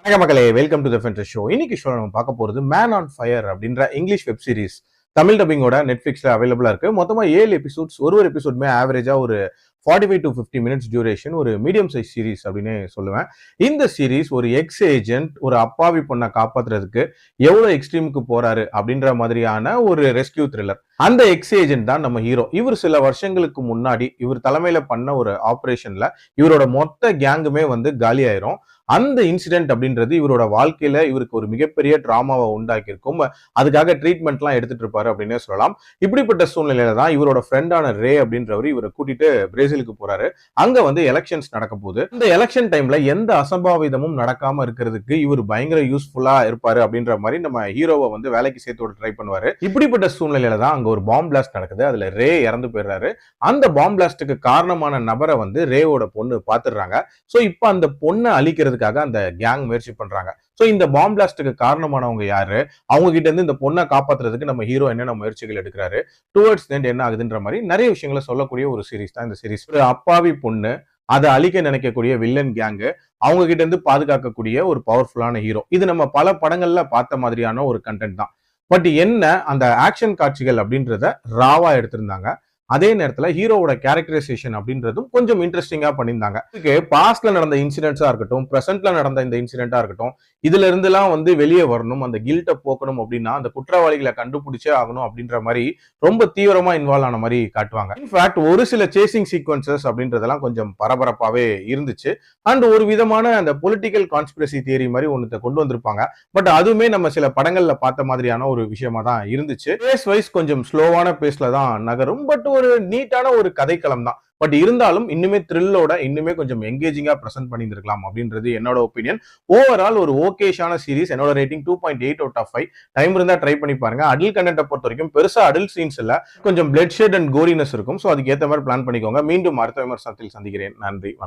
வணக்கம் மக்களே, welcome to the ஃபென்டஸ் show. இன்னைக்கு ஷோ நம்ம பார்க்க போறது மேன் ஆன் ஃபயர் அப்படின்ற இங்கிலீஷ் வெப் சீரிஸ். தமிழ் டப்பிங்கோட நெட்ஃபிளிக்ஸ்ல அவைலபிளா இருக்கு. மொத்தமா 7 எபிசோட்ஸ். ஒரு எபிசோடுமே ஆவரேஜா ஒரு 45 to 50 மினிட்ஸ் டியூரேஷன். ஒரு மீடியம் சைஸ் சீரிஸ் அப்படின்னு சொல்லுவேன். இந்த சீரிஸ் ஒரு எக்ஸ் ஏஜென்ட் ஒரு அப்பாவி பொண்ணை காப்பாத்துறதுக்கு எவ்வளவு எக்ஸ்ட்ரீமுக்கு போறாரு அப்படின்ற மாதிரியான ஒரு ரெஸ்கியூ த்ரில்லர். அந்த எக்ஸ் ஏஜென்ட் தான் நம்ம ஹீரோ. இவர் சில வருஷங்களுக்கு முன்னாடி இவர் தலைமையில பண்ண ஒரு ஆபரேஷன்ல இவரோட மொத்த கேங்குமே காலி ஆயிரும். அந்த இன்சிடென்ட் அப்படின்றது இவரோட வாழ்க்கையில இவருக்கு ஒரு மிகப்பெரிய டிராமாவை உண்டாக்கி இருக்கும். அதுக்காக ட்ரீட்மெண்ட்லாம் எடுத்துட்டு இருப்பாரு அப்படின்னே சொல்லலாம். இப்படிப்பட்ட சூழ்நிலையில தான் இவரோட ஃப்ரெண்டான ரே அப்படின்றவர் இவரை கூட்டிட்டு பிரேசிலுக்கு போறாரு. அங்க எலெக்ஷன்ஸ் நடக்க போகுது. இந்த எலெக்ஷன் டைம்ல எந்த அசம்பாவிதமும் நடக்காம இருக்கிறதுக்கு இவர் பயங்கர யூஸ்ஃபுல்லா இருப்பாரு அப்படின்ற மாதிரி நம்ம ஹீரோவை வேலைக்கு சேர்த்து ட்ரை பண்ணுவாரு. இப்படிப்பட்ட சூழ்நிலையில தான் அங்க ஒரு பாம் பிளாஸ்ட் நடக்குது. அதுல ரே இறந்து போயிடுறாரு. அந்த பாம் பிளாஸ்டுக்கு காரணமான நபரை ரேவோட பொண்ணு பாத்துடுறாங்க. சோ இப்ப அந்த பொண்ணை அழிக்கிறது அந்த கேங் முயற்சி பண்றாங்க. சோ இந்த பாம் பிளாஸ்டுக்கு காரணமானவங்க யாரு, அவங்க கிட்ட இருந்து இந்த பொண்ணை காப்பாத்துறதுக்கு நம்ம ஹீரோ என்னென்ன முயற்சிகள் எடுக்கிறாரு, டுவர்ட்ஸ் எண்ட் என்ன ஆகுதுன்ற மாதிரி நிறைய விஷயங்களை சொல்லக்கூடிய ஒரு சீரிஸ் தான் இந்த சீரிஸ். ஒரு அப்பாவி பொண்ணு, அதை அழிக்க நினைக்கக்கூடிய வில்லன் கேங்கு, அவங்க கிட்ட இருந்து பாதுகாக்கக்கூடிய ஒரு பவர்ஃபுல்லான ஹீரோ. இது நம்ம பல படங்கள்ல பார்த்த மாதிரியான ஒரு கண்டென்ட் தான். பட் என்ன அந்த ஆக்ஷன் காட்சிகள் அப்படின்றத ராவா எடுத்திருந்தாங்க. அதே நேரத்துல ஹீரோவோட கேரக்டரைசேஷன் அப்படின்றதும் கொஞ்சம் இன்ட்ரெஸ்டிங்கா பண்ணியிருந்தாங்க. பாஸ்ட்ல நடந்த இன்சிடென்ட்ஸா இருக்கட்டும், பிரசன்ட்ல நடந்த இந்த இன்சிடென்ட்டா இருக்கட்டும், இதுல இருந்து எல்லாம் வெளியே வரணும், அந்த கில்ட்டை போக்கணும் அப்படின்னா அந்த குற்றவாளிகளை கண்டுபிடிச்சே ஆகணும் அப்படின்ற மாதிரி ரொம்ப தீவிரமா இன்வால்வ் ஆன மாதிரி காட்டுவாங்க. இன்ஃபேக்ட் ஒரு சில சேசிங் சீக்வன்சஸ் அப்படின்றதெல்லாம் கொஞ்சம் பரபரப்பாவே இருந்துச்சு. அண்ட் ஒரு விதமான அந்த பொலிட்டிக்கல் கான்ஸ்பிரசி தியரி மாதிரி ஒன்னத்தை கொண்டு வந்திருப்பாங்க. பட் அதுவுமே நம்ம சில படங்கள்ல பார்த்த மாதிரியான ஒரு விஷயமா தான் இருந்துச்சு. பேஸ் வைஸ் கொஞ்சம் ஸ்லோவான பேஸ்ல தான் நகரும். பட் ஒரு நீட்டான ஒரு கதைக்களம் தான். பட் இருந்தாலும் இன்னுமே த்ரில்லோட இன்னுமே கொஞ்சம் எங்கேஜிங்கா பிரசன்ட் பண்ணியிருக்கலாம் அப்படின்றது என்னோட ஒப்பீனியன். ஓவரால் ஒரு ஓகேஷான சீரிஸ். என்னோட ரேட்டிங் 2.8 அவுட் ஆஃப் 5. டைம் இருந்தா ட்ரை பண்ணி பாருங்க. அடல்ட் கண்டென்ட்டை பொறுத்த வரைக்கும் பெருசா அடல்ட் சீன்ஸ் இல்ல, கொஞ்சம் பிளட் ஷெட் அண்ட் கோரினஸ் இருக்கும். சோ அதுக்கு ஏத்த மாதிரி பிளான் பண்ணிக்கோங்க. மீண்டும் அடுத்த விமர்சனத்தில் சந்திக்கிறேன். நன்றி, வணக்கம்.